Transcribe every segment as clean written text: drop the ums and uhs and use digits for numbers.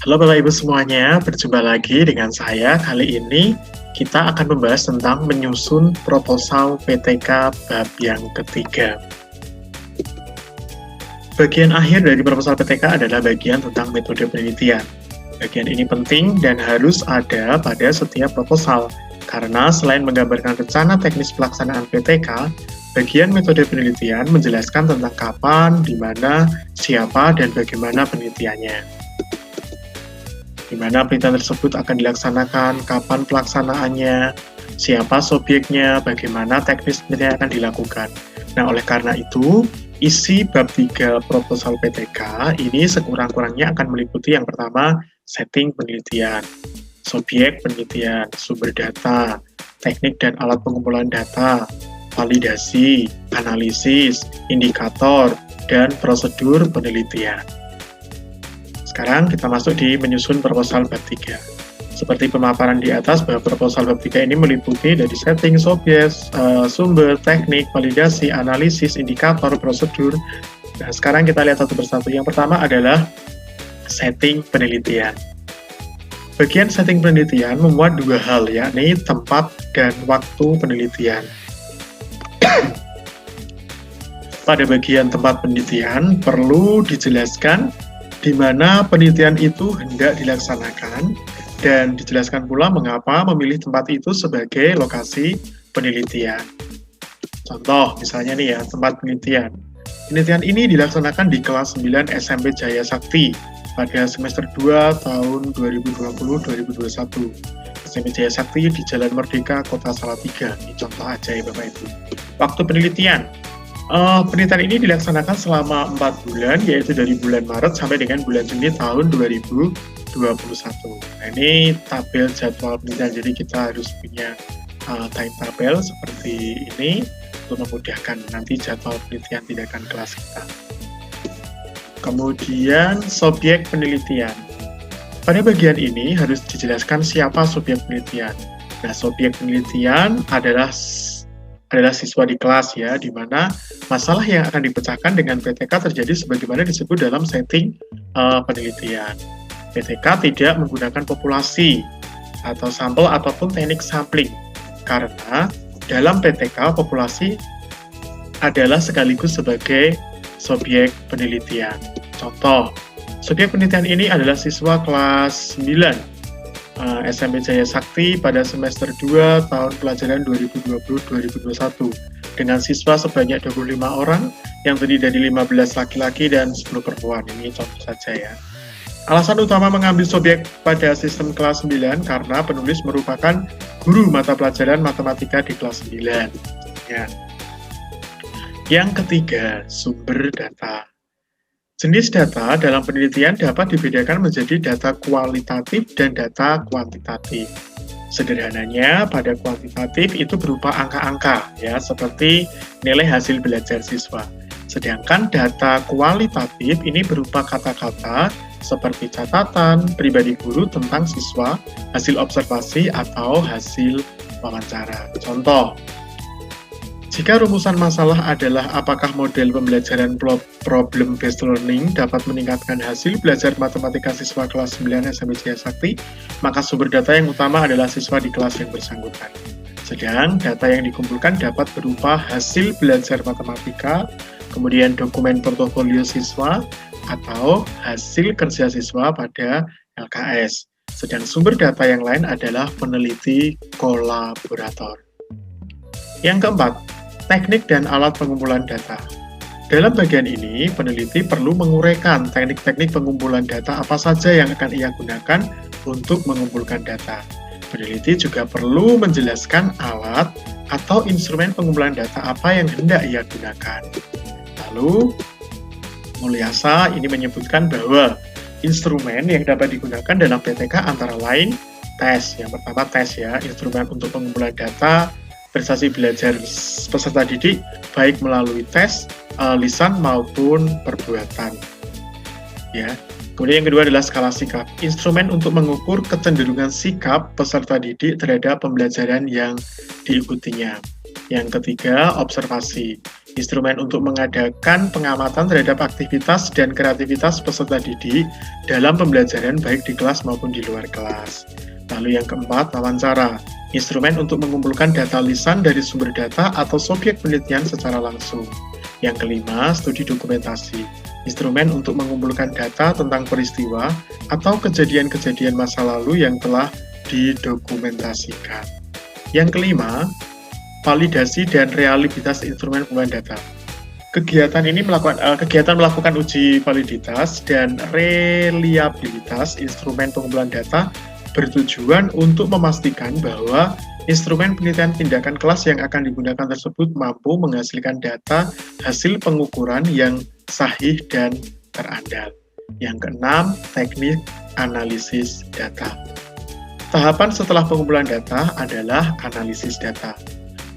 Halo Bapak Ibu semuanya, berjumpa lagi dengan saya. Kali ini kita akan membahas tentang menyusun proposal PTK bab yang ketiga. Bagian akhir dari proposal PTK adalah bagian tentang metode penelitian. Bagian ini penting dan harus ada pada setiap proposal, karena selain menggambarkan rencana teknis pelaksanaan PTK, bagian metode penelitian menjelaskan tentang kapan, di mana, siapa, dan bagaimana penelitiannya. Di mana penelitian tersebut akan dilaksanakan, kapan pelaksanaannya, siapa subjeknya, bagaimana teknis penelitian akan dilakukan. Nah, oleh karena itu, isi bab 3 proposal PTK ini sekurang-kurangnya akan meliputi yang pertama, setting penelitian, subjek penelitian, sumber data, teknik dan alat pengumpulan data, validasi, analisis, indikator, dan prosedur penelitian. Sekarang kita masuk di menyusun proposal bab 3. Seperti pemaparan di atas, bahwa proposal bab 3 ini meliputi dari setting, subjek, sumber, teknik, validasi, analisis, indikator, prosedur. Nah, sekarang kita lihat satu persatu. Yang pertama adalah setting penelitian. Bagian setting penelitian memuat dua hal, yakni tempat dan waktu penelitian. Pada bagian tempat penelitian, perlu dijelaskan di mana penelitian itu hendak dilaksanakan, dan dijelaskan pula mengapa memilih tempat itu sebagai lokasi penelitian. Contoh, misalnya nih ya, tempat penelitian. Penelitian ini dilaksanakan di kelas 9 SMP Jaya Sakti pada semester 2 tahun 2020-2021. SMP Jaya Sakti di Jalan Merdeka, Kota Salatiga. Ini contoh aja ya Bapak Ibu. Waktu penelitian. Penelitian ini dilaksanakan selama 4 bulan, yaitu dari bulan Maret sampai dengan bulan Juni tahun 2021. Nah, ini tabel jadwal penelitian, jadi kita harus punya timetable seperti ini untuk memudahkan nanti jadwal penelitian tindakan kelas kita. Kemudian, subjek penelitian. Pada bagian ini harus dijelaskan siapa subjek penelitian. Nah, subjek penelitian adalah siswa di kelas ya, di mana masalah yang akan dipecahkan dengan PTK terjadi sebagaimana disebut dalam setting penelitian. PTK tidak menggunakan populasi atau sampel ataupun teknik sampling, karena dalam PTK populasi adalah sekaligus sebagai subjek penelitian. Contoh, subjek penelitian ini adalah siswa kelas 9 SMP Jaya Sakti pada semester 2 tahun pelajaran 2020-2021 dengan siswa sebanyak 25 orang yang terdiri dari 15 laki-laki dan 10 perempuan. Ini contoh saja ya. Alasan utama mengambil subjek pada sistem kelas 9 karena penulis merupakan guru mata pelajaran matematika di kelas 9. Ya. Yang ketiga, sumber data. Jenis data dalam penelitian dapat dibedakan menjadi data kualitatif dan data kuantitatif. Sederhananya, pada kuantitatif itu berupa angka-angka, ya, seperti nilai hasil belajar siswa. Sedangkan data kualitatif ini berupa kata-kata seperti catatan pribadi guru tentang siswa, hasil observasi, atau hasil wawancara. Contoh, jika rumusan masalah adalah apakah model pembelajaran problem based learning dapat meningkatkan hasil belajar matematika siswa kelas 9 SMP Jaya Sakti, maka sumber data yang utama adalah siswa di kelas yang bersangkutan. Sedang data yang dikumpulkan dapat berupa hasil belajar matematika, kemudian dokumen portofolio siswa, atau hasil kerja siswa pada LKS. Sedang sumber data yang lain adalah peneliti kolaborator. Yang keempat, teknik dan alat pengumpulan data. Dalam bagian ini, peneliti perlu menguraikan teknik-teknik pengumpulan data apa saja yang akan ia gunakan untuk mengumpulkan data. Peneliti juga perlu menjelaskan alat atau instrumen pengumpulan data apa yang hendak ia gunakan. Lalu, Mulyasa ini menyebutkan bahwa instrumen yang dapat digunakan dalam PTK antara lain tes. Yang pertama tes ya, instrumen untuk pengumpulan data, prestasi belajar peserta didik baik melalui tes, lisan maupun perbuatan. Ya. Kemudian yang kedua adalah skala sikap, instrumen untuk mengukur kecenderungan sikap peserta didik terhadap pembelajaran yang diikutinya. Yang ketiga, observasi, instrumen untuk mengadakan pengamatan terhadap aktivitas dan kreativitas peserta didik dalam pembelajaran baik di kelas maupun di luar kelas. Lalu yang keempat, wawancara, instrumen untuk mengumpulkan data lisan dari sumber data atau subjek penelitian secara langsung. Yang kelima, studi dokumentasi, instrumen untuk mengumpulkan data tentang peristiwa atau kejadian-kejadian masa lalu yang telah didokumentasikan. Yang kelima, validasi dan reliabilitas instrumen pengumpulan data. Kegiatan melakukan uji validitas dan reliabilitas instrumen pengumpulan data bertujuan untuk memastikan bahwa instrumen penelitian tindakan kelas yang akan digunakan tersebut mampu menghasilkan data hasil pengukuran yang sahih dan terandal. Yang keenam, teknik analisis data. Tahapan setelah pengumpulan data adalah analisis data.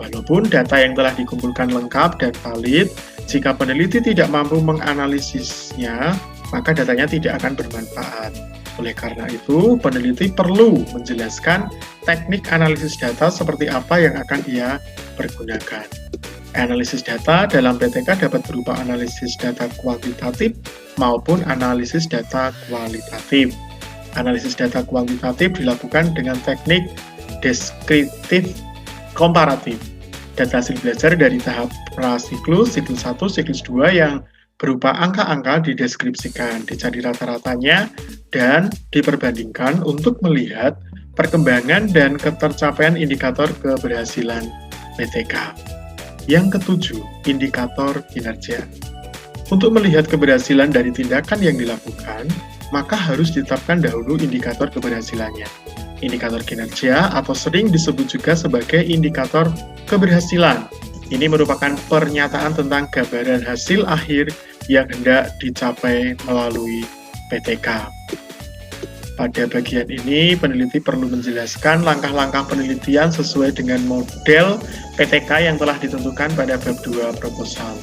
Walaupun data yang telah dikumpulkan lengkap dan valid, jika peneliti tidak mampu menganalisisnya, maka datanya tidak akan bermanfaat. Oleh karena itu, peneliti perlu menjelaskan teknik analisis data seperti apa yang akan ia pergunakan. Analisis data dalam PTK dapat berupa analisis data kuantitatif maupun analisis data kualitatif. Analisis data kuantitatif dilakukan dengan teknik deskriptif komparatif. Data hasil belajar dari tahap prasiklus, siklus 1, siklus 2 yang berupa angka-angka dideskripsikan, dicari rata-ratanya, dan diperbandingkan untuk melihat perkembangan dan ketercapaian indikator keberhasilan PTK. Yang ketujuh, indikator kinerja. Untuk melihat keberhasilan dari tindakan yang dilakukan, maka harus ditetapkan dahulu indikator keberhasilannya. Indikator kinerja atau sering disebut juga sebagai indikator keberhasilan. Ini merupakan pernyataan tentang gambaran hasil akhir yang hendak dicapai melalui PTK. Pada bagian ini, peneliti perlu menjelaskan langkah-langkah penelitian sesuai dengan model PTK yang telah ditentukan pada bab 2 proposal.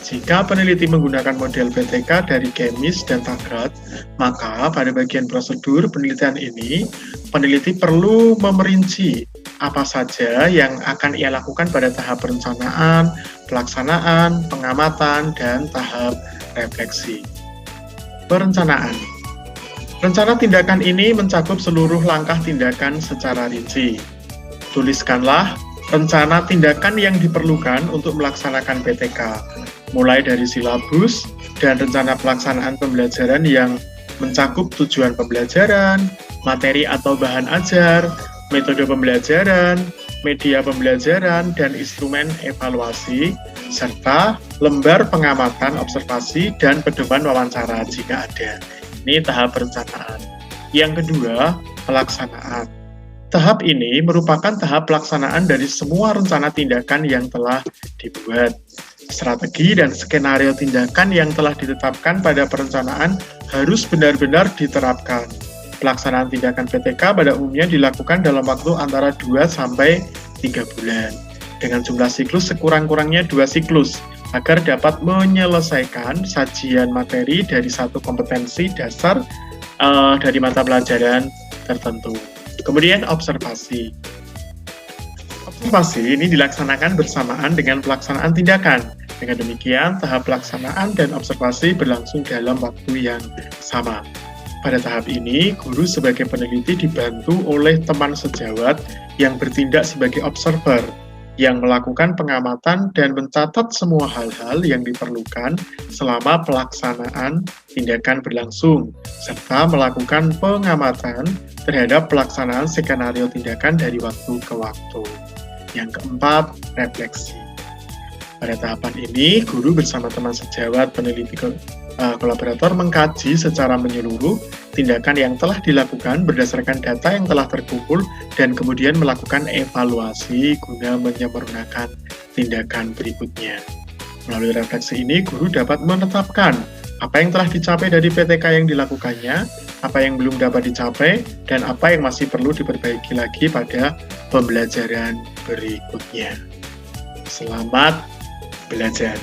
Jika peneliti menggunakan model PTK dari Kemis dan Taggart, maka pada bagian prosedur penelitian ini, peneliti perlu memerinci apa saja yang akan ia lakukan pada tahap perencanaan, pelaksanaan, pengamatan, dan tahap refleksi. Perencanaan. Rencana tindakan ini mencakup seluruh langkah tindakan secara rinci. Tuliskanlah rencana tindakan yang diperlukan untuk melaksanakan PTK, mulai dari silabus dan rencana pelaksanaan pembelajaran yang mencakup tujuan pembelajaran, materi atau bahan ajar, metode pembelajaran, media pembelajaran, dan instrumen evaluasi, serta lembar pengamatan, observasi, dan pedoman wawancara jika ada. Ini tahap perencanaan. Yang kedua, pelaksanaan. Tahap ini merupakan tahap pelaksanaan dari semua rencana tindakan yang telah dibuat. Strategi dan skenario tindakan yang telah ditetapkan pada perencanaan harus benar-benar diterapkan. Pelaksanaan tindakan PTK pada umumnya dilakukan dalam waktu antara 2 sampai 3 bulan, dengan jumlah siklus sekurang-kurangnya 2 siklus, agar dapat menyelesaikan sajian materi dari satu kompetensi dasar dari mata pelajaran tertentu. Kemudian observasi. Observasi ini dilaksanakan bersamaan dengan pelaksanaan tindakan. Dengan demikian, tahap pelaksanaan dan observasi berlangsung dalam waktu yang sama. Pada tahap ini, guru sebagai peneliti dibantu oleh teman sejawat yang bertindak sebagai observer, yang melakukan pengamatan dan mencatat semua hal-hal yang diperlukan selama pelaksanaan tindakan berlangsung, serta melakukan pengamatan terhadap pelaksanaan skenario tindakan dari waktu ke waktu. Yang keempat, refleksi. Pada tahapan ini, guru bersama teman sejawat peneliti kolaborator mengkaji secara menyeluruh tindakan yang telah dilakukan berdasarkan data yang telah terkumpul dan kemudian melakukan evaluasi guna menyempurnakan tindakan berikutnya. Melalui refleksi ini, guru dapat menetapkan apa yang telah dicapai dari PTK yang dilakukannya, apa yang belum dapat dicapai, dan apa yang masih perlu diperbaiki lagi pada pembelajaran berikutnya. Selamat belajar.